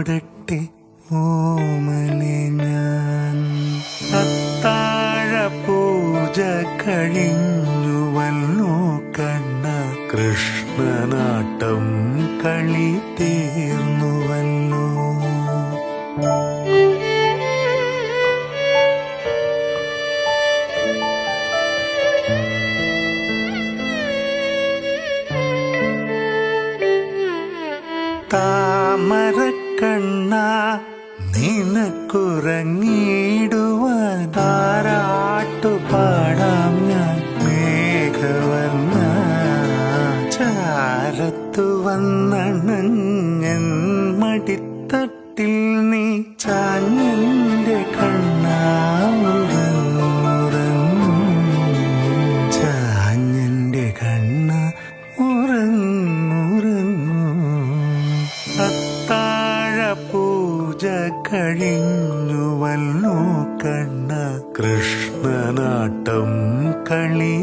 മൂടട്ടെ ഓമനെ ഞാൻ. അത്താഴ പൂജ കഴിഞ്ഞുവല്ലോ കണ്ണ, കൃഷ്ണനാട്ടം കളി തീർന്നുവല്ലോ. താമരക്കണ്ണ നിനക്കുറങ്ങിടുവാൻ താരാട്ടുപാടാം ഞാൻ മേഘവർണ്ണ. ചാരത്തു വന്നണഞ്ഞൻ മടിത്തട്ടിൽ നീ ചാഞ്ഞെന്റെ കണ്ണാവുറങ്ങുറങ്ങും. ചാഞ്ഞെന്റെ കണ്ണ അത്താഴ പൂജ കഴിഞ്ഞുവല്ലോ കണ്ണ, കൃഷ്ണനാട്ടം കളി